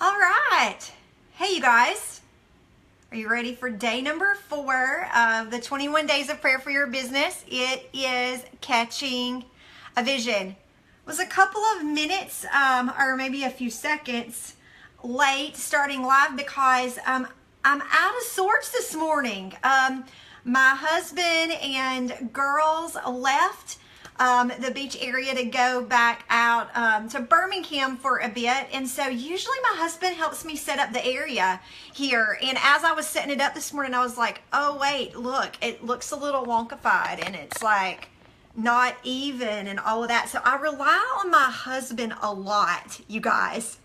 All right. Hey, you guys. Are you ready for day number 4 of the 21 days of prayer for your business? It is catching a vision. It was a couple of minutes or maybe a few seconds late starting live because I'm out of sorts this morning. My husband and girls left the beach area to go back out to Birmingham for a bit. And so usually my husband helps me set up the area here. And as I was setting it up this morning, I was like, oh, wait, look, it looks a little wonkified and it's like not even and all of that. So I rely on my husband a lot, you guys.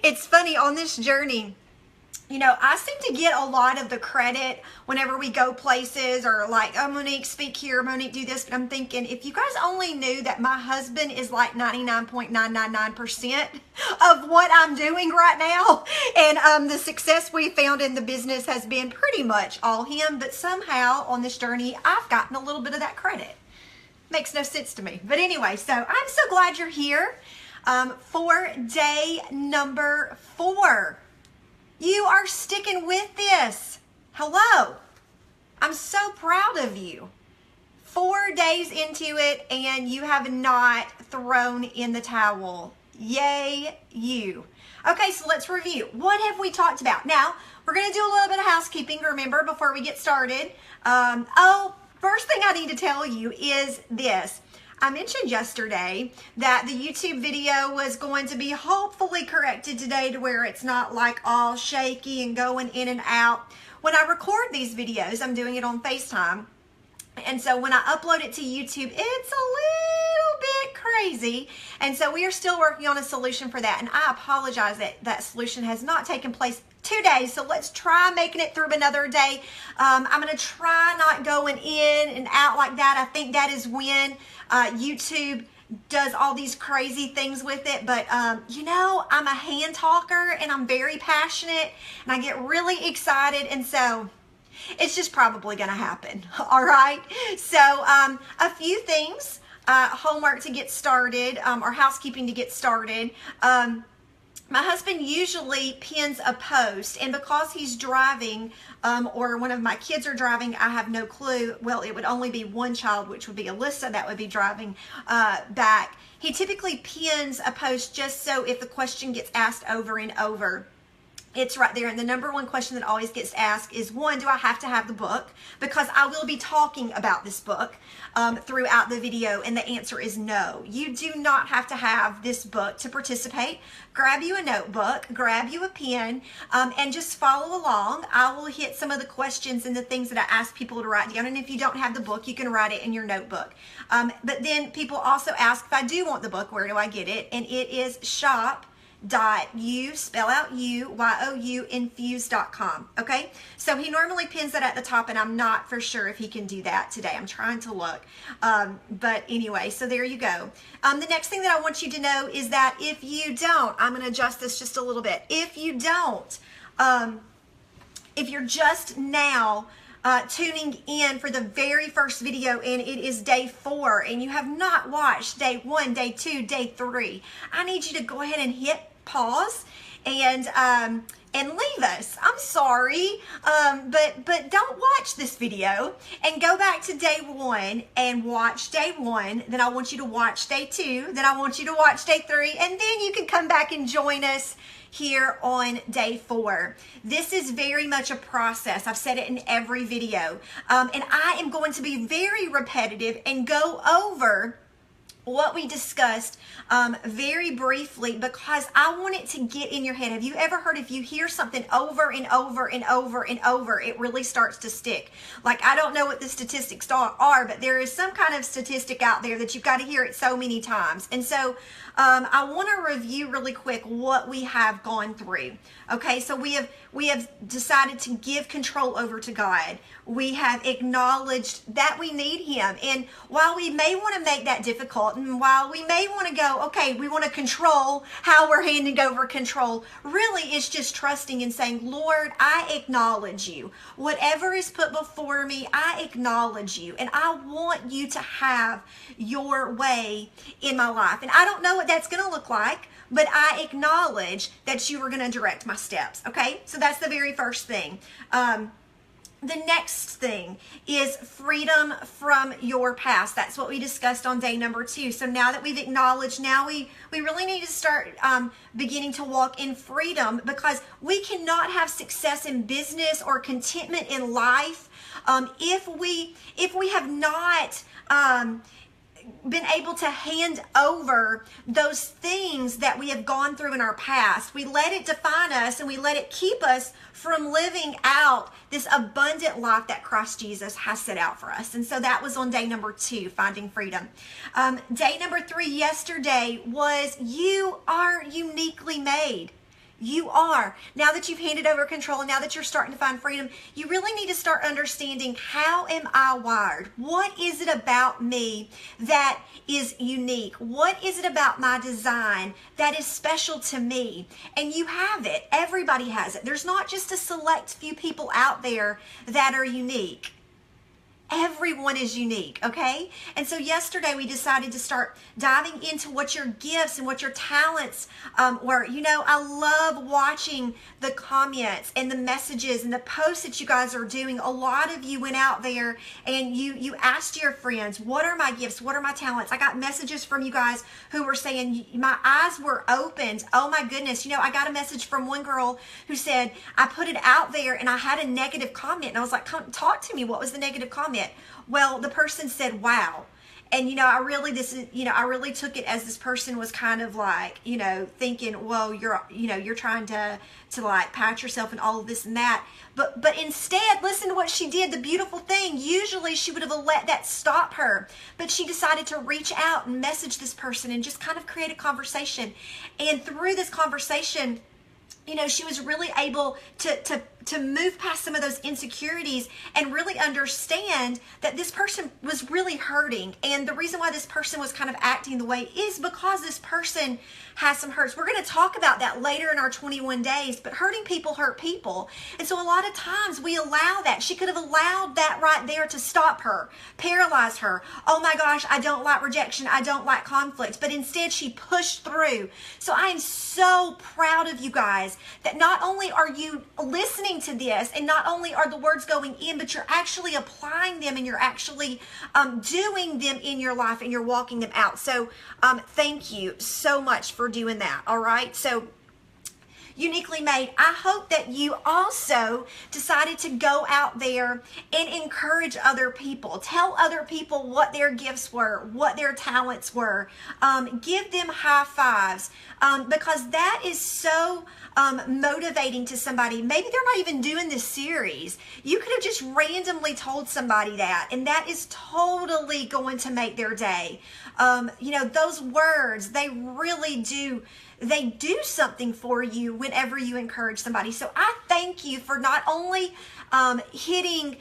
It's funny on this journey. You know, I seem to get a lot of the credit whenever we go places or like, oh, Monique, speak here, Monique, do this. But I'm thinking, if you guys only knew that my husband is like 99.999% of what I'm doing right now. And the success we found in the business has been pretty much all him. But somehow on this journey, I've gotten a little bit of that credit. Makes no sense to me. But anyway, so I'm so glad you're here for day number 4. You are sticking with this. Hello. I'm so proud of you. 4 days into it and you have not thrown in the towel. Yay, you. Okay, so let's review. What have we talked about? Now, we're going to do a little bit of housekeeping, remember, before we get started. First thing I need to tell you is this. I mentioned yesterday that the YouTube video was going to be hopefully corrected today to where it's not like all shaky and going in and out. When I record these videos, I'm doing it on FaceTime. And so when I upload it to YouTube, it's a little bit crazy. And so we are still working on a solution for that. And I apologize that that solution has not taken place 2 days. So let's try making it through another day. I'm going to try not going in and out like that. I think that is when YouTube does all these crazy things with it. But, you know, I'm a hand talker and I'm very passionate and I get really excited. And so it's just probably going to happen. All right. So a few things, homework to get started or housekeeping to get started. My husband usually pins a post, and because he's driving or one of my kids are driving, I have no clue. Well, it would only be one child, which would be Alyssa, that would be driving back. He typically pins a post just so if the question gets asked over and over, it's right there. And the number one question that always gets asked is, one, do I have to have the book? Because I will be talking about this book throughout the video. And the answer is no. You do not have to have this book to participate. Grab you a notebook, grab you a pen, and just follow along. I will hit some of the questions and the things that I ask people to write down. And if you don't have the book, you can write it in your notebook. But then people also ask, if I do want the book, where do I get it? And it is spell out you, infuse.com. Okay, so he normally pins that at the top, and I'm not for sure if he can do that today. I'm trying to look, but anyway, so there you go. The next thing that I want you to know is that if you don't, I'm going to adjust this just a little bit. If you don't, if you're just now tuning in for the very first video and it is day 4 and you have not watched day 1, day 2, day 3, I need you to go ahead and hit pause and leave us. I'm sorry, but don't watch this video and go back to day 1 and watch day 1. Then I want you to watch day 2. Then I want you to watch day 3, and then you can come back and join us here on day 4. This is very much a process. I've said it in every video. And I am going to be very repetitive and go over what we discussed very briefly because I want it to get in your head. Have you ever heard if you hear something over and over and over and over, it really starts to stick? Like, I don't know what the statistics are, but there is some kind of statistic out there that you've got to hear it so many times. And so I want to review really quick what we have gone through. Okay, so we have decided to give control over to God. We have acknowledged that we need Him. And while we may want to make that difficult, And while we may want to go, okay, we want to control how we're handing over control, really it's just trusting and saying, Lord, I acknowledge you. Whatever is put before me, I acknowledge you. And I want you to have your way in my life. And I don't know what that's going to look like, but I acknowledge that you are going to direct my steps. Okay, so that's the very first thing. The next thing is freedom from your past. That's what we discussed on day number 2. So now that we've acknowledged, now we really need to start beginning to walk in freedom, because we cannot have success in business or contentment in life if we have not been able to hand over those things that we have gone through in our past. We let it define us, and we let it keep us from living out this abundant life that Christ Jesus has set out for us. And so that was on day number 2, finding freedom. Day number 3 yesterday was you are uniquely made. You are. Now that you've handed over control, now that you're starting to find freedom, you really need to start understanding, how am I wired? What is it about me that is unique? What is it about my design that is special to me? And you have it. Everybody has it. There's not just a select few people out there that are unique. Everyone is unique, okay? And so yesterday we decided to start diving into what your gifts and what your talents were. You know, I love watching the comments and the messages and the posts that you guys are doing. A lot of you went out there and you asked your friends, what are my gifts? What are my talents? I got messages from you guys who were saying, my eyes were opened. Oh my goodness. You know, I got a message from one girl who said, I put it out there and I had a negative comment. And I was like, come talk to me. What was the negative comment? Well, the person said, wow. And, you know, I really took it as this person was kind of like, you know, thinking, well, you're trying to like pat yourself and all of this and that. But instead, listen to what she did. The beautiful thing, usually she would have let that stop her, but she decided to reach out and message this person and just kind of create a conversation. And through this conversation, you know, she was really able to move past some of those insecurities and really understand that this person was really hurting. And the reason why this person was kind of acting the way is because this person has some hurts. We're going to talk about that later in our 21 days, but hurting people hurt people. And so a lot of times we allow that. She could have allowed that right there to stop her, paralyze her. Oh my gosh, I don't like rejection. I don't like conflict. But instead she pushed through. So I am so proud of you guys that not only are you listening to this and not only are the words going in, but you're actually applying them and you're actually doing them in your life and you're walking them out. So thank you so much for doing that. All right. So uniquely made. I hope that you also decided to go out there and encourage other people. Tell other people what their gifts were, what their talents were. Give them high fives because that is so motivating to somebody. Maybe they're not even doing this series. You could have just randomly told somebody that, and that is totally going to make their day. You know, those words, they really do. They do something for you whenever you encourage somebody. So I thank you for not only hitting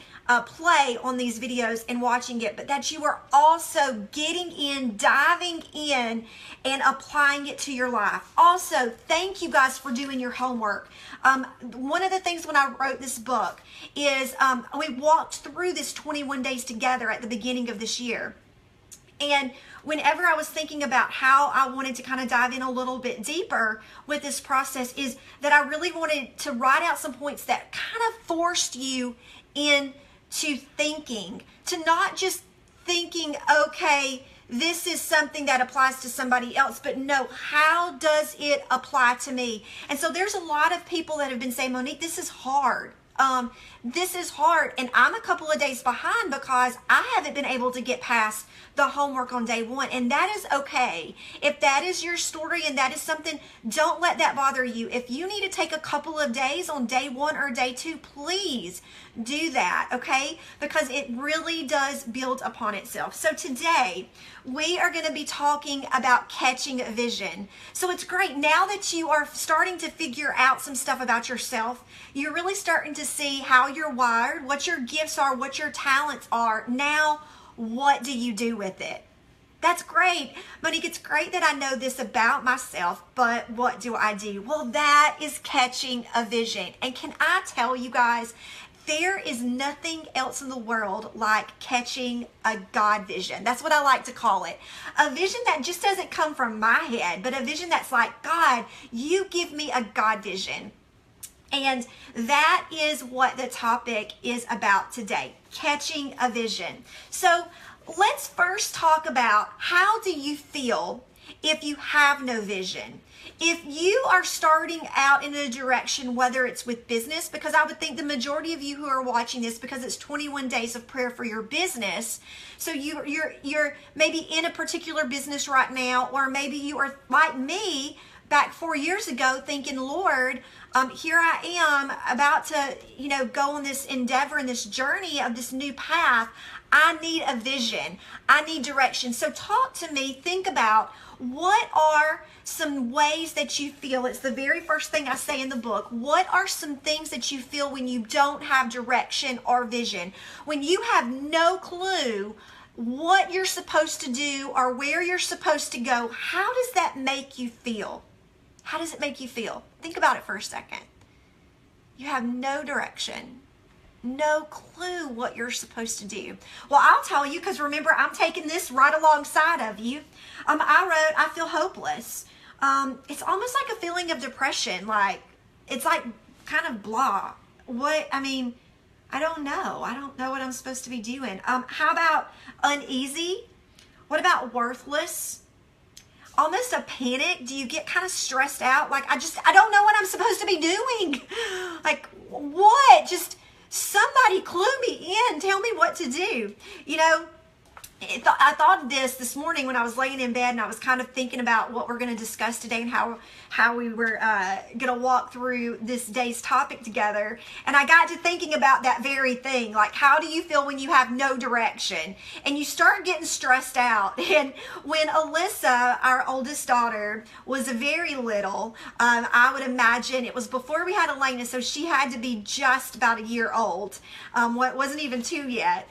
play on these videos and watching it, but that you are also getting in, diving in, and applying it to your life. Also, thank you guys for doing your homework. One of the things when I wrote this book is we walked through this 21 days together at the beginning of this year. And whenever I was thinking about how I wanted to kind of dive in a little bit deeper with this process, is that I really wanted to write out some points that kind of forced you into thinking, to not just thinking, okay, this is something that applies to somebody else, but no, how does it apply to me? And so there's a lot of people that have been saying, Monique, this is hard. This is hard, and I'm a couple of days behind because I haven't been able to get past the homework on day 1, and that is okay. If that is your story and that is something, don't let that bother you. If you need to take a couple of days on day 1 or day 2, please do that, okay? Because it really does build upon itself. So today, we are going to be talking about catching a vision. So it's great now that you are starting to figure out some stuff about yourself. You're really starting to see how you're wired, what your gifts are, what your talents are. Now, what do you do with it? That's great. Monique, it's great that I know this about myself, but what do I do? Well, that is catching a vision. And can I tell you guys, there is nothing else in the world like catching a God vision. That's what I like to call it. A vision that just doesn't come from my head, but a vision that's like, God, you give me a God vision. And that is what the topic is about today, catching a vision. So let's first talk about, how do you feel if you have no vision? If you are starting out in a direction, whether it's with business, because I would think the majority of you who are watching this, because it's 21 days of prayer for your business, so you're maybe in a particular business right now, or maybe you are like me back 4 years ago thinking, Lord, here I am about to, go on this endeavor and this journey of this new path. I need a vision. I need direction. So talk to me. Think about, what are some ways that you feel? It's the very first thing I say in the book. What are some things that you feel when you don't have direction or vision? When you have no clue what you're supposed to do or where you're supposed to go, how does that make you feel? How does it make you feel? Think about it for a second. You have no direction. No clue what you're supposed to do. Well, I'll tell you, because remember, I'm taking this right alongside of you. I wrote, I feel hopeless. It's almost like a feeling of depression. Like, it's like kind of blah. I don't know. I don't know what I'm supposed to be doing. How about uneasy? What about worthless? Almost a panic. Do you get kind of stressed out? Like, I don't know what I'm supposed to be doing. Like, what? Just somebody clue me in. Tell me what to do. I thought of this morning when I was laying in bed, and I was kind of thinking about what we're going to discuss today and how we were going to walk through this day's topic together. And I got to thinking about that very thing. Like, how do you feel when you have no direction and you start getting stressed out? And when Alyssa, our oldest daughter, was very little, I would imagine it was before we had Elena, so she had to be just about a year old. Wasn't even 2 yet.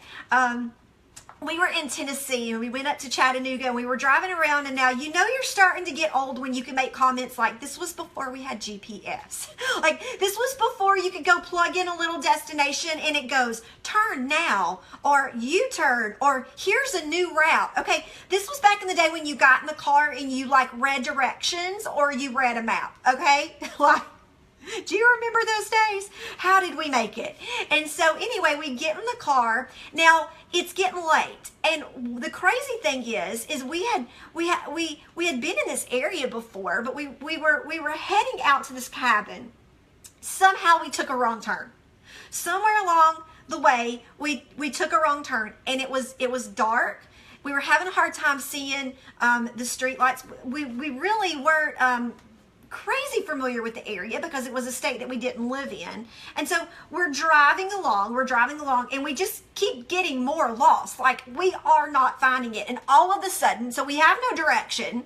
We were in Tennessee, and we went up to Chattanooga, and we were driving around, and now you're starting to get old when you can make comments like, this was before we had GPS. Like, this was before you could go plug in a little destination and it goes, turn now, or U-turn, or here's a new route. Okay, this was back in the day when you got in the car and you read directions or you read a map, okay? Do you remember those days? How did we make it? And so anyway, we get in the car. Now it's getting late, and the crazy thing is we had been in this area before, but we were heading out to this cabin. Somehow we took a wrong turn. Somewhere along the way, we took a wrong turn, and it was dark. We were having a hard time seeing the street lights. We really weren't crazy familiar with the area because it was a state that we didn't live in. And so we're driving along, and we just keep getting more lost. Like, we are not finding it. And all of a sudden, so we have no direction.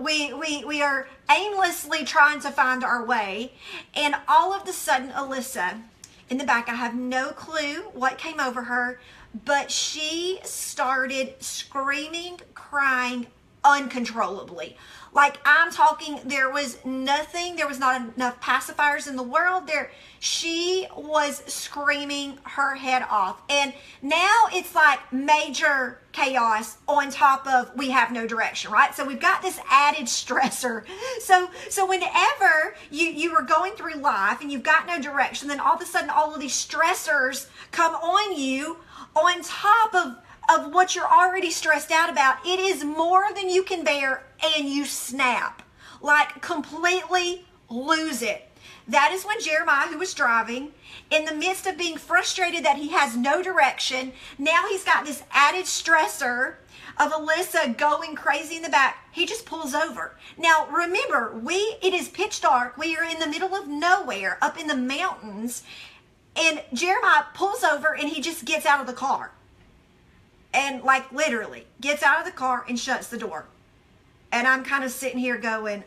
We are aimlessly trying to find our way. And all of a sudden, Alyssa, in the back, I have no clue what came over her, but she started screaming, crying uncontrollably. Like, I'm talking, there was not enough pacifiers in the world there. She was screaming her head off. And now it's like major chaos on top of we have no direction, right? So we've got this added stressor. So whenever you are going through life and you've got no direction, then all of a sudden all of these stressors come on you on top of what you're already stressed out about. It is more than you can bear, and you snap, like completely lose it. That is when Jeremiah, who was driving, in the midst of being frustrated that he has no direction, now he's got this added stressor of Alyssa going crazy in the back. He just pulls over. Now remember, it is pitch dark. We are in the middle of nowhere, up in the mountains, and Jeremiah pulls over and he just gets out of the car. And literally gets out of the car and shuts the door. And I'm kind of sitting here going,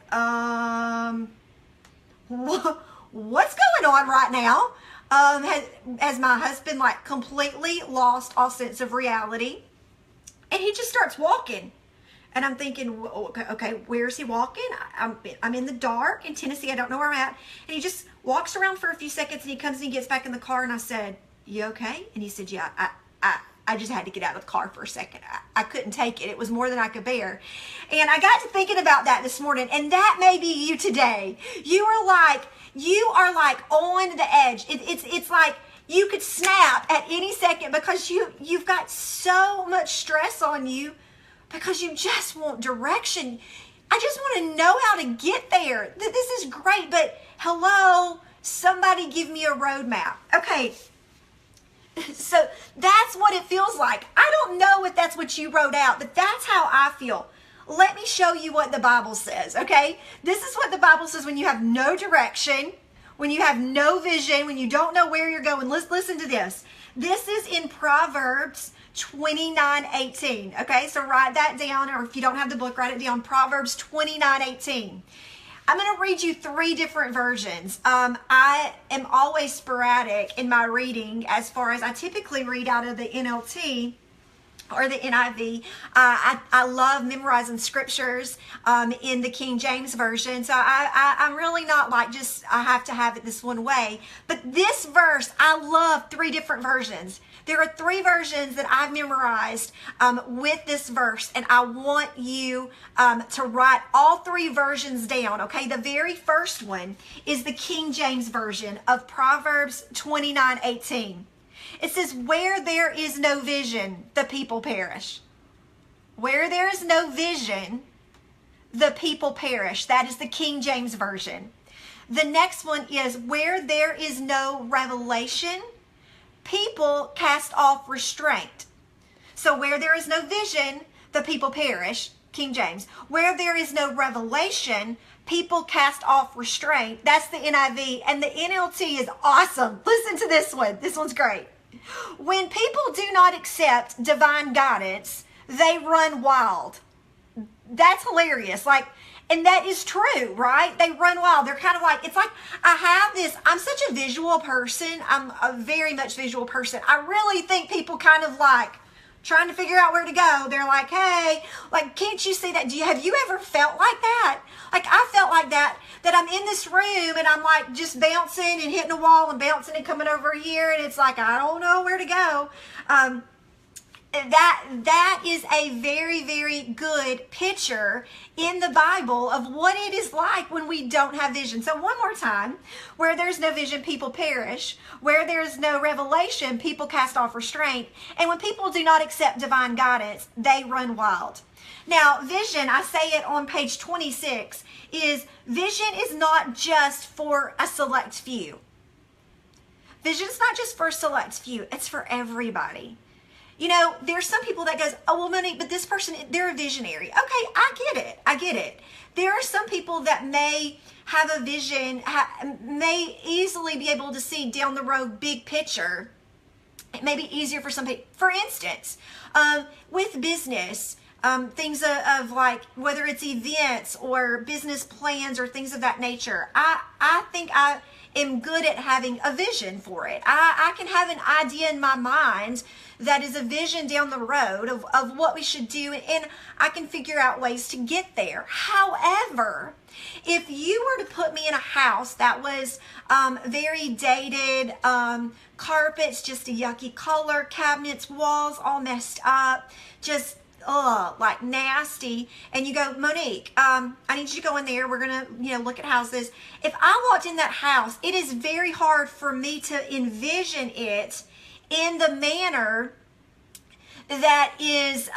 what's going on right now? Has my husband completely lost all sense of reality? And he just starts walking. And I'm thinking, okay, where is he walking? I'm in the dark in Tennessee. I don't know where I'm at. And he just walks around for a few seconds, and he comes and he gets back in the car. And I said, you okay? And he said, yeah, I just had to get out of the car for a second. I couldn't take it. It was more than I could bear. And I got to thinking about that this morning. And that may be you today. You are like on the edge. It's like you could snap at any second because you've got so much stress on you because you just want direction. I just want to know how to get there. This is great, but hello, somebody give me a roadmap. Okay, so that's what it feels like. I don't know if that's what you wrote out, but that's how I feel. Let me show you what the Bible says, okay? This is what the Bible says when you have no direction, when you have no vision, when you don't know where you're going. Listen to this. This is in Proverbs 29:18. Okay, so write that down, or if you don't have the book, write it down. Proverbs 29:18. I'm going to read you 3 different versions. I am always sporadic in my reading as far as I typically read out of the NLT or the NIV. I love memorizing scriptures in the King James Version. So I'm really not like just I have to have it this one way. But this verse, I love 3 different versions. There are 3 versions that I've memorized with this verse, and I want you to write all 3 versions down, okay? The very first one is the King James Version of Proverbs 29:18. It says, where there is no vision, the people perish. Where there is no vision, the people perish. That is the King James Version. The next one is, where there is no revelation, people cast off restraint. So where there is no vision, the people perish, King James. Where there is no revelation, people cast off restraint. That's the NIV. And the NLT is awesome. Listen to this one. This one's great. When people do not accept divine guidance, they run wild. That's hilarious. And that is true, right? They run wild. They're kind of like, it's like I'm such a visual person. I'm a very much visual person. I really think people kind of like trying to figure out where to go. They're like, hey, can't you see that? Have you ever felt like that? I felt like that I'm in this room and I'm like just bouncing and hitting a wall and bouncing and coming over here. And it's like, I don't know where to go. That is a very, very good picture in the Bible of what it is like when we don't have vision. So one more time, where there's no vision, people perish. Where there's no revelation, people cast off restraint. And when people do not accept divine guidance, they run wild. Now, vision, I say it on page 26, is vision is not just for a select few. Vision is not just for a select few. It's for everybody. You know, there's some people that goes, oh, well, Monique, but this person, they're a visionary. Okay, I get it. There are some people that may have a vision, may easily be able to see down the road big picture. It may be easier for some people. For instance, with business, things of like, whether it's events or business plans or things of that nature, I think I am good at having a vision for it. I can have an idea in my mind that is a vision down the road of what we should do, and I can figure out ways to get there. However, if you were to put me in a house that was very dated, carpets just a yucky color, cabinets, walls all messed up, just like nasty, and you go, Monique, I need you to go in there. We're gonna, look at houses. If I walked in that house, it is very hard for me to envision it in the manner that is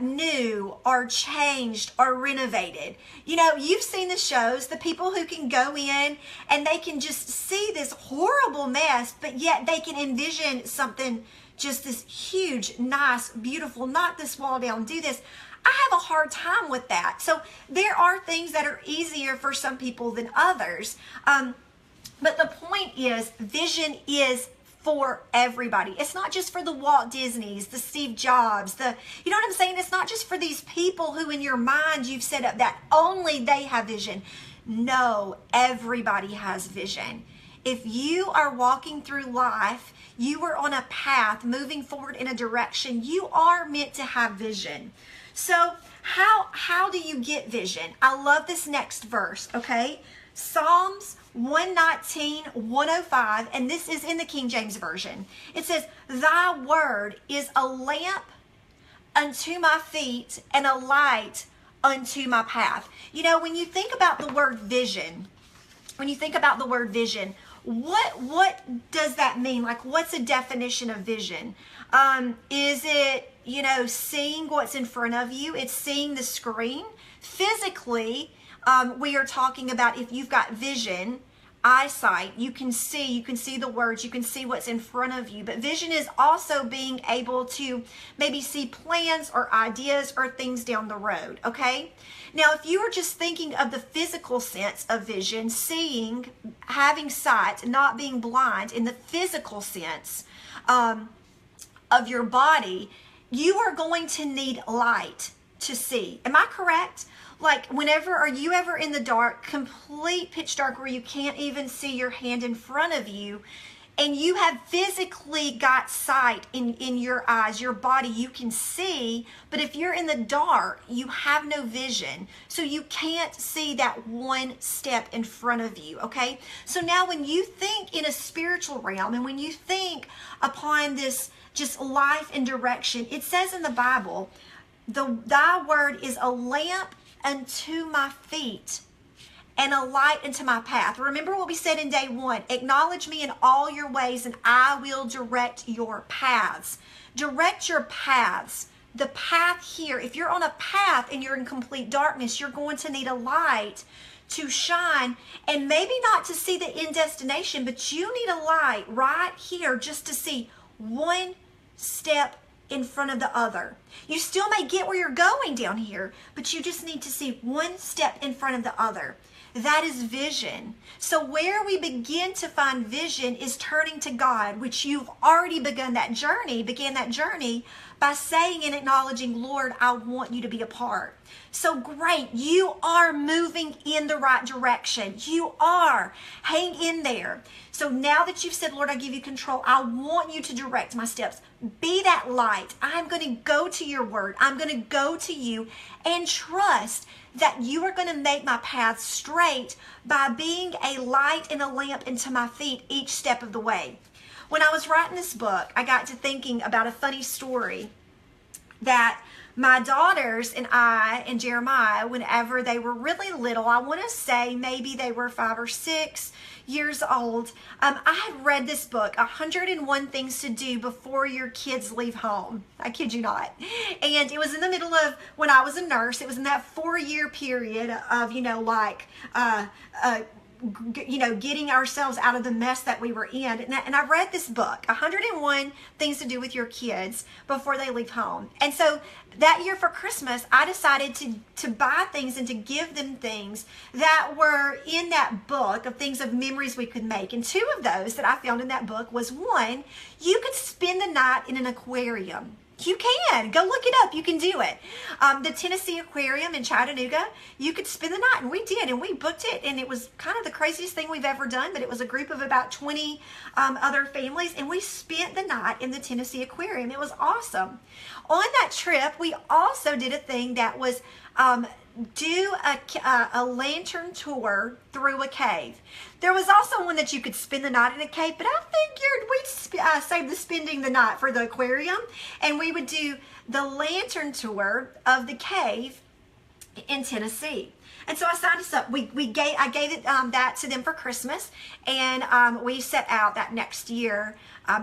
new or changed or renovated. You've seen the shows, the people who can go in and they can just see this horrible mess, but yet they can envision something, just this huge, nice, beautiful, knock this wall down, do this. I have a hard time with that. So there are things that are easier for some people than others. But the point is, vision is for everybody. It's not just for the Walt Disneys, the Steve Jobs, you know what I'm saying? It's not just for these people who in your mind you've set up that only they have vision. No, everybody has vision. If you are walking through life, you are on a path moving forward in a direction, you are meant to have vision. So how do you get vision? I love this next verse, okay? Psalms 119, 105, and this is in the King James Version. It says, thy word is a lamp unto my feet and a light unto my path. You know, when you think about the word vision, what does that mean? Like, what's a definition of vision? Is it, you know, seeing what's in front of you? It's seeing the screen. Physically, we are talking about if you've got vision, eyesight, you can see the words, you can see what's in front of you. But vision is also being able to maybe see plans or ideas or things down the road, okay? Now, if you are just thinking of the physical sense of vision, seeing, having sight, not being blind in the physical sense of your body, you are going to need light to see. Am I correct? Like, are you ever in the dark, complete pitch dark, where you can't even see your hand in front of you, and you have physically got sight in your eyes, your body, you can see, but if you're in the dark, you have no vision, so you can't see that one step in front of you, okay? So now when you think in a spiritual realm, and when you think upon this just life and direction, it says in the Bible, thy word is a lamp unto my feet and a light unto my path. Remember what we said in day 1, acknowledge me in all your ways and I will direct your paths. Direct your paths. The path here, if you're on a path and you're in complete darkness, you're going to need a light to shine, and maybe not to see the end destination, but you need a light right here just to see one step in front of the other. You still may get where you're going down here, but you just need to see one step in front of the other. That is vision. So where we begin to find vision is turning to God, which you've already began that journey by saying and acknowledging, Lord, I want you to be a part. So great, you are moving in the right direction. You are. Hang in there. So now that you've said, Lord, I give you control, I want you to direct my steps. Be that light. I'm going to go to your word. I'm going to go to you and trust that you are going to make my path straight by being a light and a lamp into my feet each step of the way. When I was writing this book, I got to thinking about a funny story that my daughters and I and Jeremiah, whenever they were really little, I want to say maybe they were 5 or 6 years old, I had read this book, 101 Things to Do Before Your Kids Leave Home. I kid you not. And it was in the middle of when I was a nurse. It was in that 4-year period of, getting ourselves out of the mess that we were in. And I read this book, 101 Things to Do with Your Kids Before They Leave Home. And so that year for Christmas, I decided to buy things and to give them things that were in that book of things of memories we could make. And 2 of those that I found in that book was, 1, you could spend the night in an aquarium. You can. Go look it up. You can do it. The Tennessee Aquarium in Chattanooga, you could spend the night, and we did, and we booked it, and it was kind of the craziest thing we've ever done, but it was a group of about 20 other families, and we spent the night in the Tennessee Aquarium. It was awesome. On that trip, we also did a thing that was do a lantern tour through a cave. There was also one that you could spend the night in a cave, but I figured we'd save the spending the night for the aquarium, and we would do the lantern tour of the cave in Tennessee. And so I signed us up. I gave it that to them for Christmas, and we set out that next year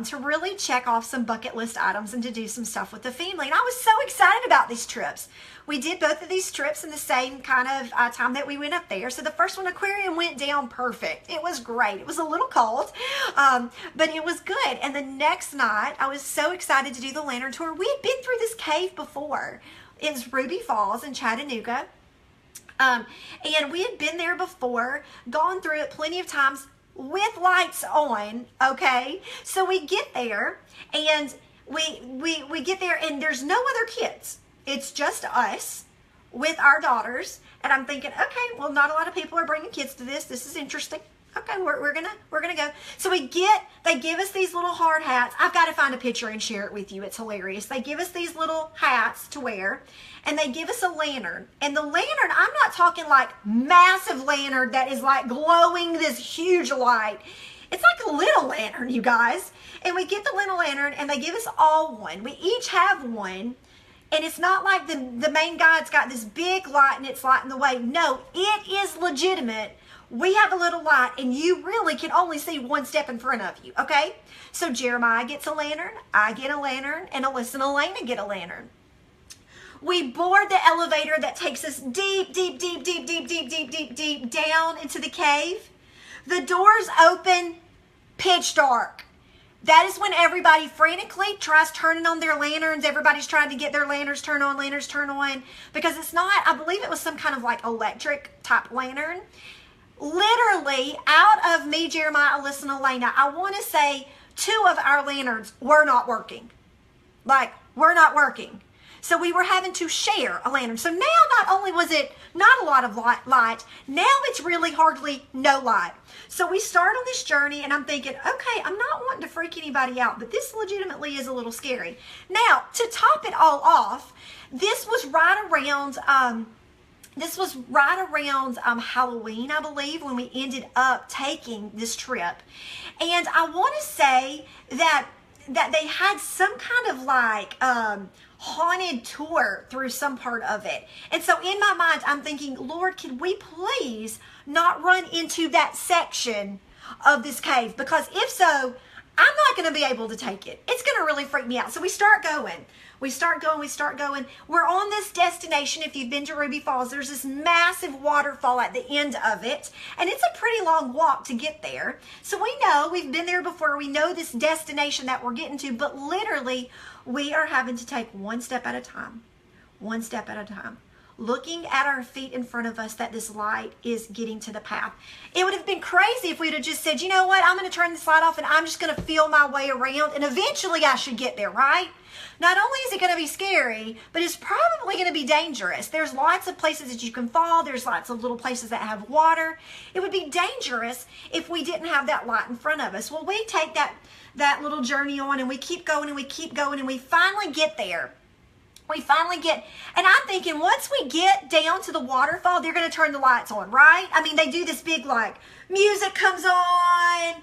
to really check off some bucket list items and to do some stuff with the family. And I was so excited about these trips. We did both of these trips in the same kind of time that we went up there. So the first one, aquarium, went down perfect. It was great. It was a little cold, but it was good. And the next night, I was so excited to do the lantern tour. We had been through this cave before. It's Ruby Falls in Chattanooga. And we had been there before, gone through it plenty of times with lights on, okay? So we get there, and we get there, and there's no other kids. It's just us with our daughters. And I'm thinking, okay, well, not a lot of people are bringing kids to this. This is interesting. Okay, we're gonna go. So they give us these little hard hats. I've got to find a picture and share it with you. It's hilarious. They give us these little hats to wear, and they give us a lantern. And the lantern, I'm not talking like massive lantern that is like glowing this huge light. It's like a little lantern, you guys. And we get the little lantern, and they give us all one. We each have one. And it's not like the main guy's got this big light and it's lighting the way. No, it is legitimate. We have a little light, and you really can only see one step in front of you, okay? So Jeremiah gets a lantern, I get a lantern, and Alyssa and Elena get a lantern. We board the elevator that takes us deep, deep, deep, deep, deep, deep, deep, deep, deep down into the cave. The doors open, pitch dark. That is when everybody frantically tries turning on their lanterns. Everybody's trying to get their lanterns turned on, because it's not, I believe it was some kind of like electric type lantern. Literally, out of me, Jeremiah, Alyssa, and Elena, I want to say 2 of our lanterns were not working. Like, were not working. So we were having to share a lantern. So now not only was it not a lot of light, now it's really hardly no light. So we start on this journey, and I'm thinking, okay, I'm not wanting to freak anybody out, but this legitimately is a little scary. Now, to top it all off, this was right around Halloween, I believe, when we ended up taking this trip. And I want to say that they had some kind of like haunted tour through some part of it. And so in my mind, I'm thinking, Lord, could we please not run into that section of this cave? Because if so, I'm not going to be able to take it. It's going to really freak me out. So we start going. We start going. We're on this destination. If you've been to Ruby Falls, there's this massive waterfall at the end of it. And it's a pretty long walk to get there. So we know, we've been there before. We know this destination that we're getting to. But literally, we are having to take one step at a time. One step at a time. Looking at our feet in front of us that this light is getting to the path. It would have been crazy if we'd have just said, you know what, I'm going to turn this light off and I'm just going to feel my way around and eventually I should get there, right? Not only is it going to be scary, but it's probably going to be dangerous. There's lots of places that you can fall. There's lots of little places that have water. It would be dangerous if we didn't have that light in front of us. Well, we take that little journey on, and we keep going, and we keep going, and we finally get there. And I'm thinking, once we get down to the waterfall, they're going to turn the lights on, right? I mean, they do this big, like, music comes on,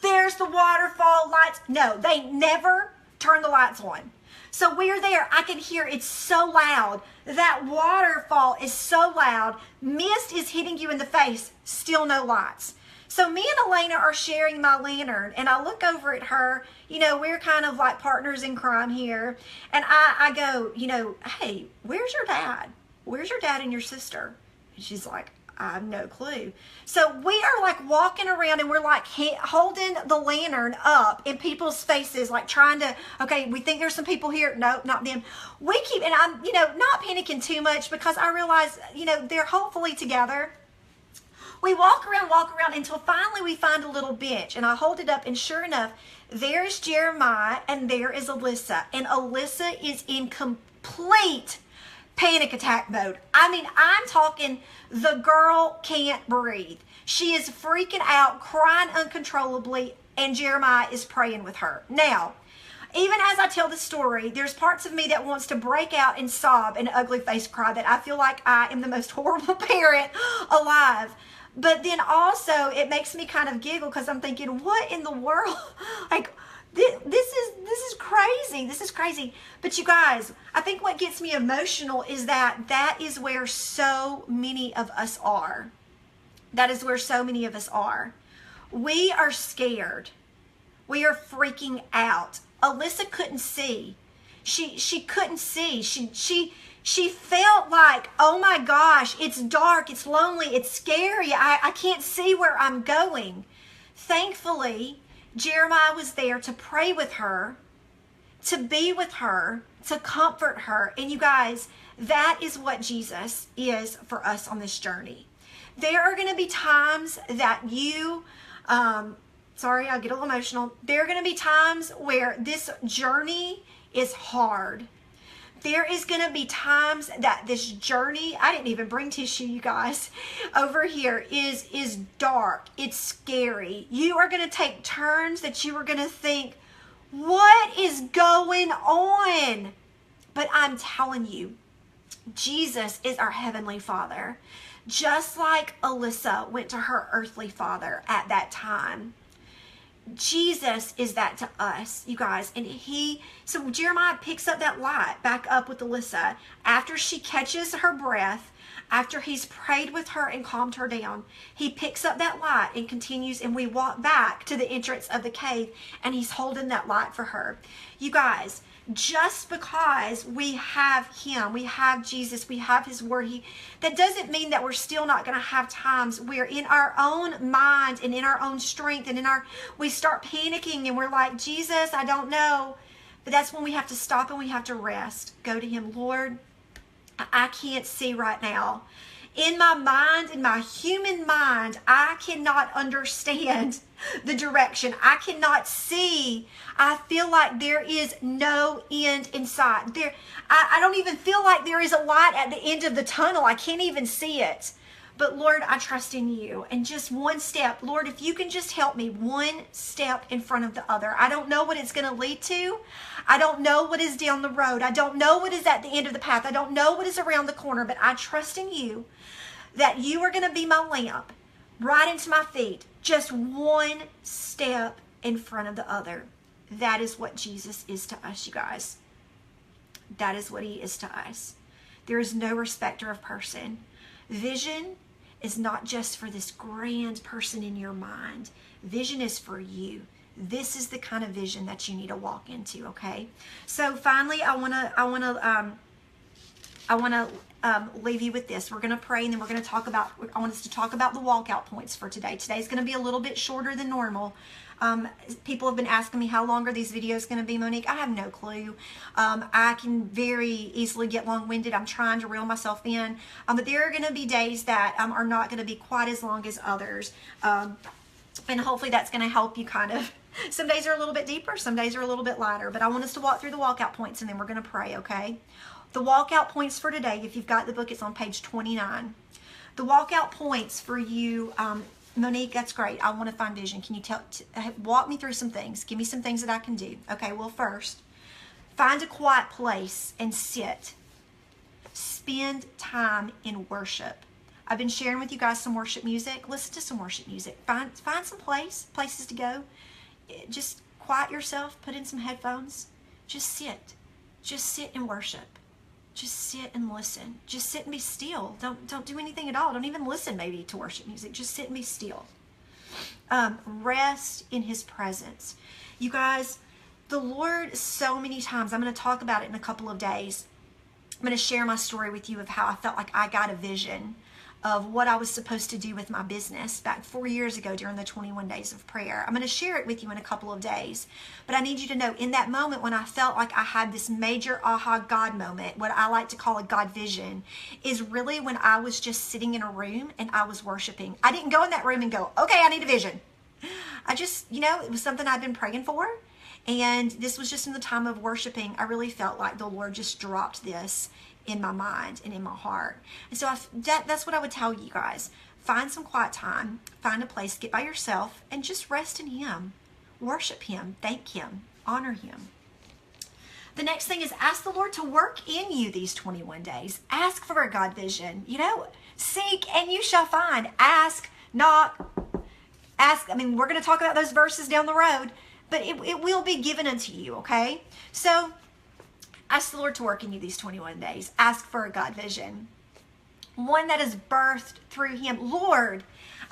there's the waterfall lights. No, they never turn the lights on. So we're there. I can hear it's so loud. That waterfall is so loud. Mist is hitting you in the face. Still no lights. So me and Elena are sharing my lantern, and I look over at her. You know, we're kind of like partners in crime here. And I go, you know, hey, where's your dad? Where's your dad and your sister? And she's like, I have no clue. So we are like walking around, and we're like holding the lantern up in people's faces, like trying to, okay, we think there's some people here. No, not them. We keep, and I'm, you know, not panicking too much because I realize, you know, they're hopefully together. We walk around until finally we find a little bench, and I hold it up, and sure enough, there's Jeremiah and there is Alyssa. And Alyssa is in complete panic attack mode. I mean, I'm talking, the girl can't breathe. She is freaking out, crying uncontrollably, and Jeremiah is praying with her. Now, even as I tell the story, there's parts of me that wants to break out and sob and ugly face cry, that I feel like I am the most horrible parent alive. But then also it makes me kind of giggle because I'm thinking, what in the world? Like, this is crazy. This is crazy. But you guys, I think what gets me emotional is that is where so many of us are. That is where so many of us are. We are scared. We are freaking out. Alyssa couldn't see. She couldn't see. She felt like, oh my gosh, it's dark, it's lonely, it's scary. I can't see where I'm going. Thankfully, Jeremiah was there to pray with her, to be with her, to comfort her. And you guys, that is what Jesus is for us on this journey. There are going to be times that you, sorry, I'll get a little emotional. There are going to be times where this journey is hard. There is going to be times that this journey, I didn't even bring tissue, you guys, over here is dark. It's scary. You are going to take turns that you are going to think, what is going on? But I'm telling you, Jesus is our Heavenly Father. Just like Alyssa went to her earthly father at that time, Jesus is that to us, you guys. And so Jeremiah picks up that light back up with Alyssa after she catches her breath, after he's prayed with her and calmed her down. He picks up that light and continues, and we walk back to the entrance of the cave, and he's holding that light for her. You guys, just because we have him, we have Jesus, we have his word, that doesn't mean that we're still not going to have times where in our own mind and in our own strength and we start panicking and we're like, Jesus, I don't know. But that's when we have to stop and we have to rest. Go to him. Lord, I can't see right now. In my mind, in my human mind, I cannot understand the direction. I cannot see. I feel like there is no end in sight. I don't even feel like there is a light at the end of the tunnel. I can't even see it. But Lord, I trust in you. And just one step, Lord, if you can just help me one step in front of the other. I don't know what it's going to lead to. I don't know what is down the road. I don't know what is at the end of the path. I don't know what is around the corner, but I trust in you that you are going to be my lamp right into my feet, just one step in front of the other. That is what Jesus is to us, you guys. That is what he is to us. There is no respecter of person. Vision is not just for this grand person in your mind. Vision is for you. This is the kind of vision that you need to walk into, okay? So finally, I want to leave you with this. We're going to pray, and then we're going to talk about, I want us to talk about the walkout points for today. Today's going to be a little bit shorter than normal. People have been asking me how long are these videos going to be, Monique. I have no clue. I can very easily get long-winded. I'm trying to reel myself in. But there are going to be days that are not going to be quite as long as others. And hopefully that's going to help you kind of. Some days are a little bit deeper. Some days are a little bit lighter. But I want us to walk through the walkout points, and then we're going to pray, okay? The walkout points for today, if you've got the book, it's on page 29. The walkout points for you, Monique, that's great. I want to find vision. Can you walk me through some things? Give me some things that I can do. Okay, well, first, find a quiet place and sit. Spend time in worship. I've been sharing with you guys some worship music. Listen to some worship music. Find some places to go. Just quiet yourself. Put in some headphones. Just sit. Just sit and worship. Just sit and listen. Just sit and be still. Don't do anything at all. Don't even listen maybe to worship music. Just sit and be still. Rest in his presence. You guys, the Lord so many times, I'm going to talk about it in a couple of days. I'm going to share my story with you of how I felt like I got a vision of what I was supposed to do with my business back 4 years ago during the 21 days of prayer. I'm going to share it with you in a couple of days. But I need you to know, in that moment when I felt like I had this major aha God moment, what I like to call a God vision, is really when I was just sitting in a room and I was worshiping. I didn't go in that room and go, okay, I need a vision. I just, it was something I'd been praying for. And this was just in the time of worshiping. I really felt like the Lord just dropped this in my mind and in my heart. And so that's what I would tell you guys. Find some quiet time, find a place, get by yourself, and just rest in him. Worship him, thank him, honor him. The next thing is ask the Lord to work in you these 21 days. Ask for a God vision. Seek and you shall find. Ask, knock, ask. We're going to talk about those verses down the road, but it will be given unto you, okay? So ask the Lord to work in you these 21 days. Ask for a God vision. One that is birthed through him. Lord,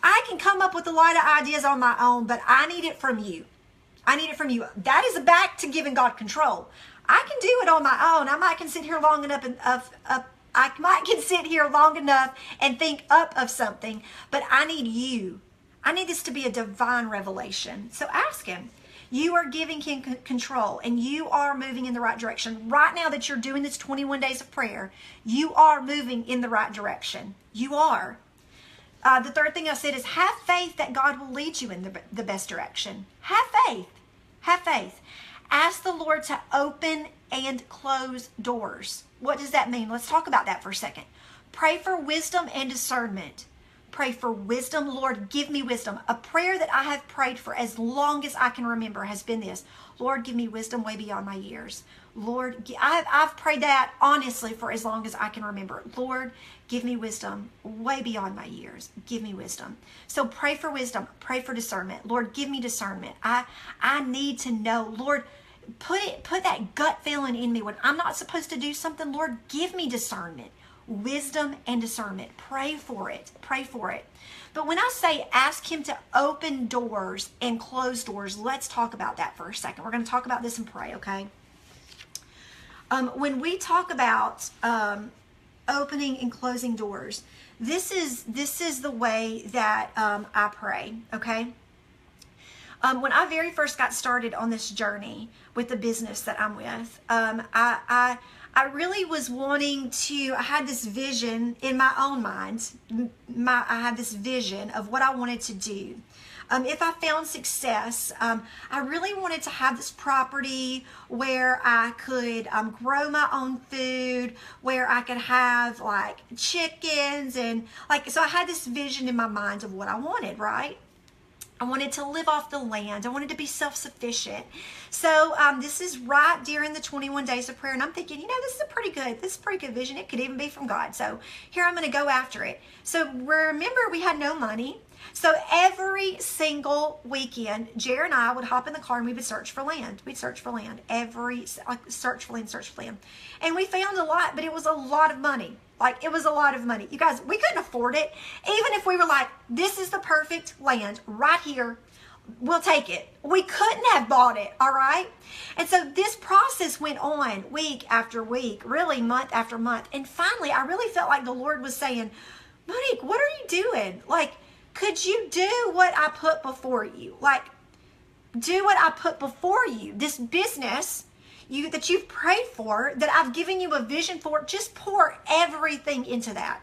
I can come up with a lot of ideas on my own, but I need it from you. I need it from you. That is back to giving God control. I can do it on my own. I might can sit here long enough and think up of something, but I need you. I need this to be a divine revelation. So ask him. You are giving him control, and you are moving in the right direction. Right now that you're doing this 21 days of prayer, you are moving in the right direction. You are. The third thing I said is have faith that God will lead you in the best direction. Have faith. Have faith. Ask the Lord to open and closed doors. What does that mean? Let's talk about that for a second. Pray for wisdom and discernment. Pray for wisdom. Lord, give me wisdom. A prayer that I have prayed for as long as I can remember has been this: Lord, give me wisdom way beyond my years. Lord, I've prayed that honestly for as long as I can remember. Lord, give me wisdom way beyond my years. Give me wisdom. So pray for wisdom. Pray for discernment. Lord, give me discernment. I need to know. Lord, put that gut feeling in me when I'm not supposed to do something. Lord, give me discernment. Wisdom and discernment. Pray for it. Pray for it. But when I say ask him to open doors and close doors, let's talk about that for a second. We're going to talk about this and pray, okay? When we talk about opening and closing doors, this is the way that I pray, okay? When I very first got started on this journey with the business that I'm with, I really was wanting to, I had this vision in my own mind. I had this vision of what I wanted to do. If I found success, I really wanted to have this property where I could grow my own food, where I could have like chickens and so I had this vision in my mind of what I wanted, right? I wanted to live off the land. I wanted to be self-sufficient. So this is right during the 21 days of prayer. And I'm thinking, this is a pretty good vision. It could even be from God. So here I'm going to go after it. So remember, we had no money. So every single weekend, Jared and I would hop in the car and we would search for land. We'd search for land. Search for land. And we found a lot, but it was a lot of money. It was a lot of money. You guys, we couldn't afford it. Even if we were like, this is the perfect land right here, we'll take it. We couldn't have bought it, all right? And so this process went on week after week, really month after month. And finally, I really felt like the Lord was saying, Monique, what are you doing? Could you do what I put before you? Do what I put before you. This business that you've prayed for, that I've given you a vision for, just pour everything into that.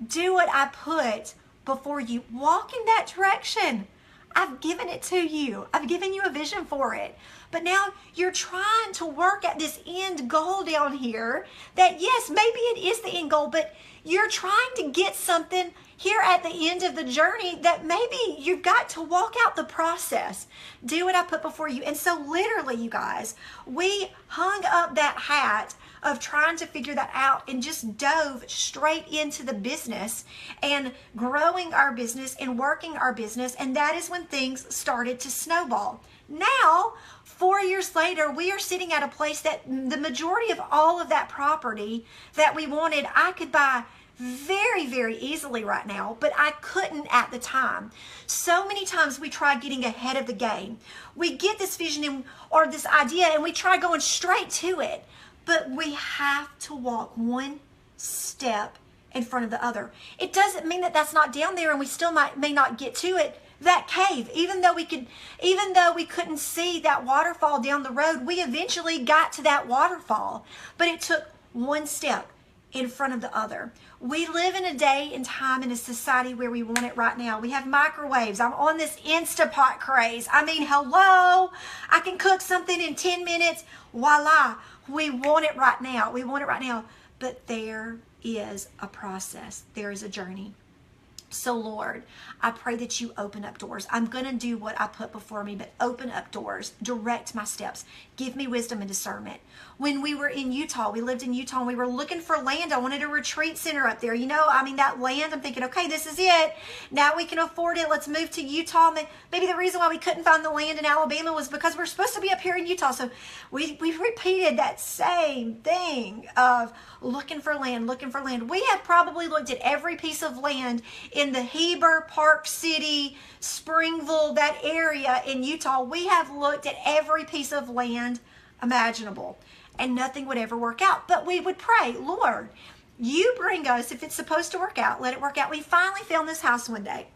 Do what I put before you. Walk in that direction. I've given it to you. I've given you a vision for it. But now you're trying to work at this end goal down here that, yes, maybe it is the end goal, but you're trying to get something here at the end of the journey that maybe you've got to walk out the process. Do what I put before you. And so literally, you guys, we hung up that hat of trying to figure that out and just dove straight into the business and growing our business and working our business. And that is when things started to snowball. Now, 4 years later, we are sitting at a place that the majority of all of that property that we wanted, I could buy very, very easily right now, but I couldn't at the time. So many times we try getting ahead of the game. We get this vision or this idea and we try going straight to it, but we have to walk one step in front of the other. It doesn't mean that that's not down there and we still may not get to it. That cave, even though we couldn't see that waterfall down the road, we eventually got to that waterfall, but it took one step in front of the other. We live in a day and time in a society where we want it right now. We have microwaves. I'm on this Instapot craze. I mean, hello, I can cook something in 10 minutes. Voila, we want it right now. We want it right now. But there is a process. There is a journey. So Lord, I pray that you open up doors. I'm going to do what I put before me, but open up doors, direct my steps, give me wisdom and discernment. When we were in Utah, we lived in Utah and we were looking for land. I wanted a retreat center up there. That land, I'm thinking, okay, this is it. Now we can afford it. Let's move to Utah. Maybe the reason why we couldn't find the land in Alabama was because we're supposed to be up here in Utah. So we repeated that same thing of looking for land. We have probably looked at every piece of land in the Heber, Park City, Springville, that area in Utah. We have looked at every piece of land imaginable and nothing would ever work out. But we would pray, Lord, you bring us, if it's supposed to work out, let it work out. We finally found this house one day.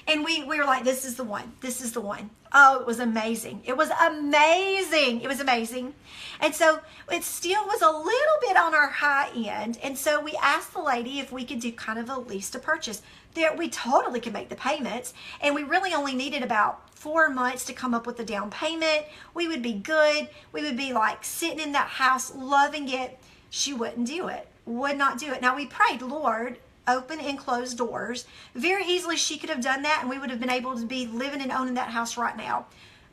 And we were like, this is the one. This is the one. Oh, it was amazing. It was amazing. It was amazing. And so it still was a little bit on our high end. And so we asked the lady if we could do kind of a lease to purchase. There, we totally could make the payments, and we really only needed about 4 months to come up with the down payment. We would be good. We would be like sitting in that house, loving it. She wouldn't do it, would not do it. Now we prayed, Lord, open and close doors. Very easily she could have done that, and we would have been able to be living and owning that house right now.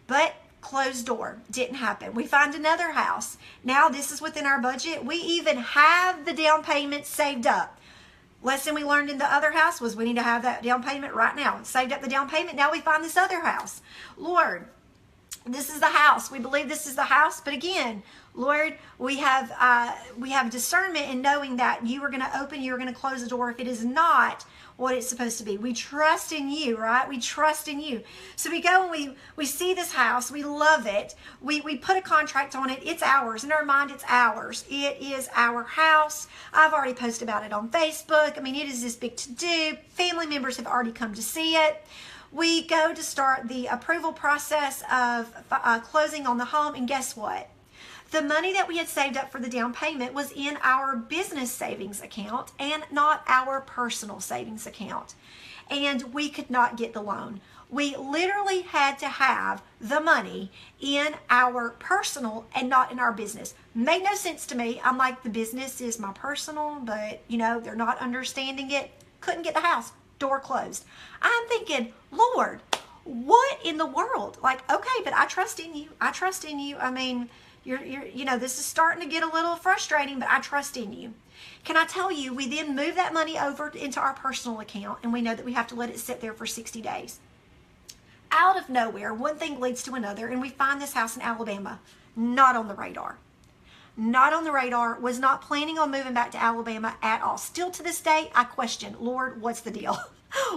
But closed door, didn't happen. We find another house. Now this is within our budget. We even have the down payment saved up. Lesson we learned in the other house was we need to have that down payment right now. Saved up the down payment. Now we find this other house. Lord, this is the house. We believe this is the house. But again, Lord, we have discernment in knowing that you are going to open, you are going to close the door if it is not what it's supposed to be. We trust in you, right? We trust in you. So we go and we see this house. We love it. We put a contract on it. It's ours. In our mind, it's ours. It is our house. I've already posted about it on Facebook. I mean, it is this big to-do. Family members have already come to see it. We go to start the approval process of closing on the home, and guess what? The money that we had saved up for the down payment was in our business savings account and not our personal savings account. And we could not get the loan. We literally had to have the money in our personal and not in our business. Made no sense to me. I'm like, the business is my personal, but they're not understanding it. Couldn't get the house. Door closed. I'm thinking, Lord, what in the world? Like, okay, but I trust in you. I trust in you. I mean, this is starting to get a little frustrating, but I trust in you. Can I tell you, we then move that money over into our personal account, and we know that we have to let it sit there for 60 days. Out of nowhere, one thing leads to another, and we find this house in Alabama. Not on the radar. Not on the radar. Was not planning on moving back to Alabama at all. Still to this day, I question, Lord, what's the deal?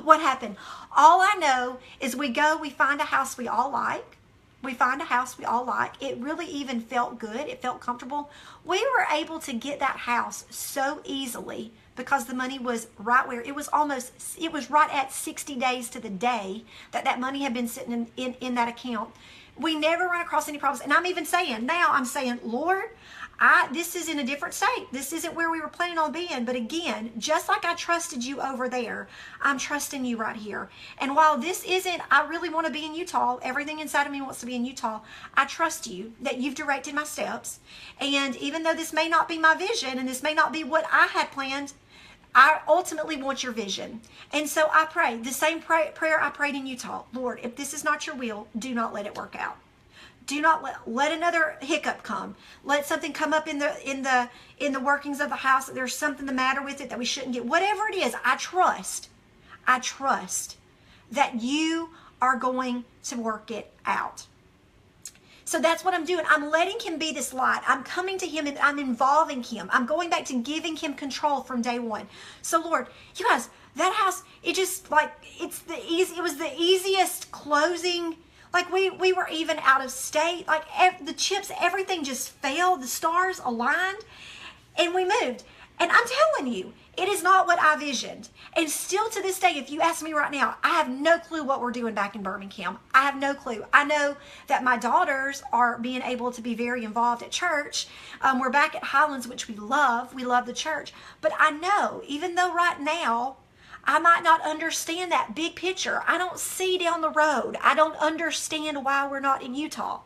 What happened? All I know is we find a house we all like. We find a house we all like. It really even felt good. It felt comfortable. We were able to get that house so easily because the money was right where it was right at 60 days to the day that money had been sitting in that account. We never run across any problems. And I'm saying, Lord, this is in a different state. This isn't where we were planning on being. But again, just like I trusted you over there, I'm trusting you right here. And while this isn't, I really want to be in Utah. Everything inside of me wants to be in Utah. I trust you that you've directed my steps. And even though this may not be my vision and this may not be what I had planned, I ultimately want your vision. And so I pray the same prayer I prayed in Utah. Lord, if this is not your will, do not let it work out. Do not let another hiccup come. Let something come up in the workings of the house that there's something the matter with it that we shouldn't get. Whatever it is, I trust that you are going to work it out. So that's what I'm doing. I'm letting him be this light. I'm coming to him and I'm involving him. I'm going back to giving him control from day one. So Lord, you guys, that house, it was the easiest closing. Like we were even out of state. Like the chips, everything just fell. The stars aligned and we moved. And I'm telling you, it is not what I visioned. And still to this day, if you ask me right now, I have no clue what we're doing back in Birmingham. I have no clue. I know that my daughters are being able to be very involved at church. We're back at Highlands, which we love. We love the church. But I know, even though right now, I might not understand that big picture. I don't see down the road. I don't understand why we're not in Utah.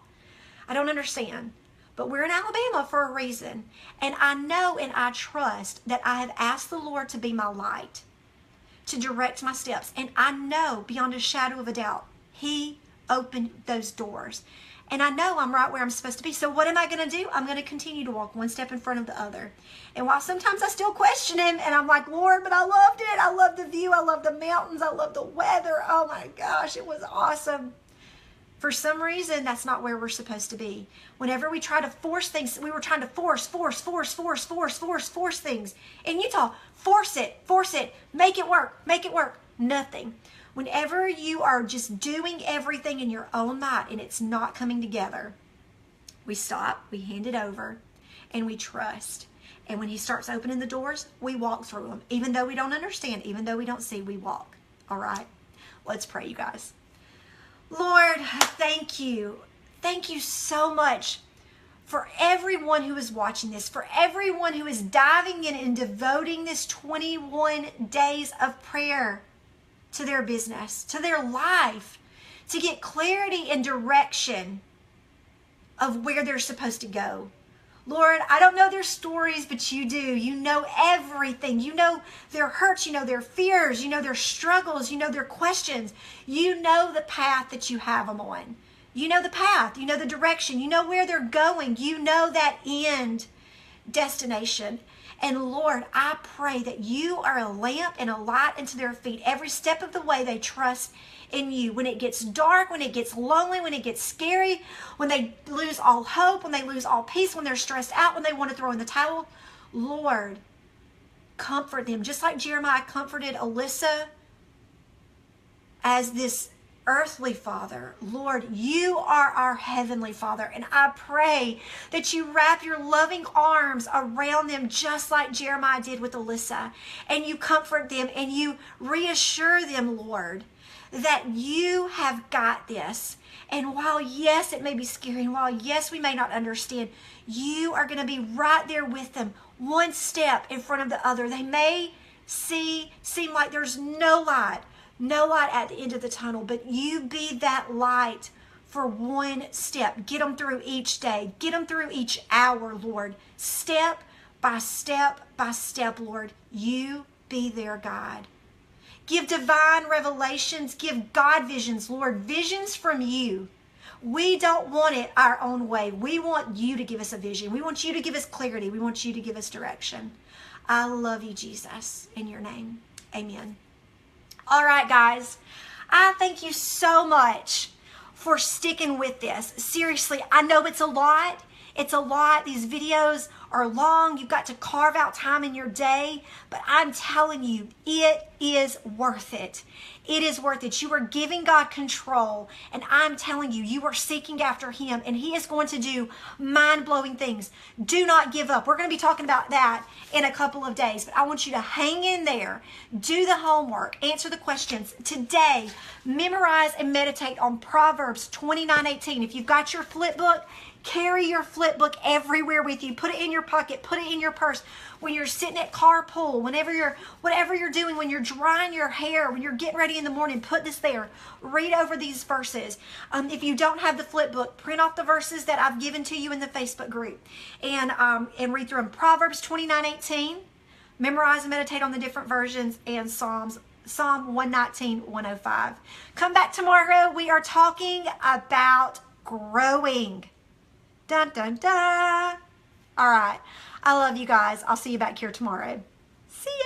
I don't understand. But we're in Alabama for a reason. And I know and I trust that I have asked the Lord to be my light, to direct my steps. And I know beyond a shadow of a doubt, he opened those doors. And I know I'm right where I'm supposed to be. So what am I going to do? I'm going to continue to walk one step in front of the other. And while sometimes I still question him and I'm like, Lord, but I loved it. I love the view. I love the mountains. I love the weather. Oh my gosh, it was awesome. For some reason, that's not where we're supposed to be. Whenever we try to force things, we were trying to force things. In Utah, force it, make it work. Nothing. Whenever you are just doing everything in your own might and it's not coming together, we stop, we hand it over, and we trust. And when he starts opening the doors, we walk through them. Even though we don't understand, even though we don't see, we walk. All right? Let's pray, you guys. Lord, thank you. Thank you so much for everyone who is watching this, for everyone who is diving in and devoting this 21 days of prayer. to their business, to their life, to get clarity and direction of where they're supposed to go. Lord, I don't know their stories, but you do. You know everything. You know their hurts. You know their fears. You know their struggles. You know their questions. You know the path that you have them on. You know the path. You know the direction. You know where they're going. You know that end destination. And Lord, I pray that you are a lamp and a light into their feet. Every step of the way they trust in you. When it gets dark, when it gets lonely, when it gets scary, when they lose all hope, when they lose all peace, when they're stressed out, when they want to throw in the towel, Lord, comfort them. Just like Jeremiah comforted Alyssa as this earthly father, Lord, you are our heavenly Father, and I pray that you wrap your loving arms around them just like Jeremiah did with Alyssa, and you comfort them and you reassure them, Lord, that you have got this. And while yes, it may be scary, and while yes, we may not understand, you are going to be right there with them, one step in front of the other. They may seem like there's no light at the end of the tunnel, but you be that light for one step. Get them through each day. Get them through each hour, Lord. Step by step by step, Lord. You be their guide. Give divine revelations. Give God visions, Lord. Visions from you. We don't want it our own way. We want you to give us a vision. We want you to give us clarity. We want you to give us direction. I love you, Jesus. In your name, amen. All right, guys, I thank you so much for sticking with this. Seriously, I know it's a lot. It's a lot. These videos are long. You've got to carve out time in your day, but I'm telling you, it is worth it. It is worth it. You are giving God control, and I'm telling you, you are seeking after him, and he is going to do mind-blowing things. Do not give up. We're going to be talking about that in a couple of days, but I want you to hang in there, do the homework, answer the questions. Today, memorize and meditate on Proverbs 29:18. If you've got your flip book, carry your flip book everywhere with you. Put it in your pocket. Put it in your purse. When you're sitting at carpool, whatever you're doing, when you're drying your hair, when you're getting ready in the morning, put this there. Read over these verses. If you don't have the flip book, print off the verses that I've given to you in the Facebook group and read through them. Proverbs 29:18. Memorize and meditate on the different versions, and Psalm 119, 105. Come back tomorrow. We are talking about growing. Dun, dun, dun. All right. I love you guys. I'll see you back here tomorrow. See ya.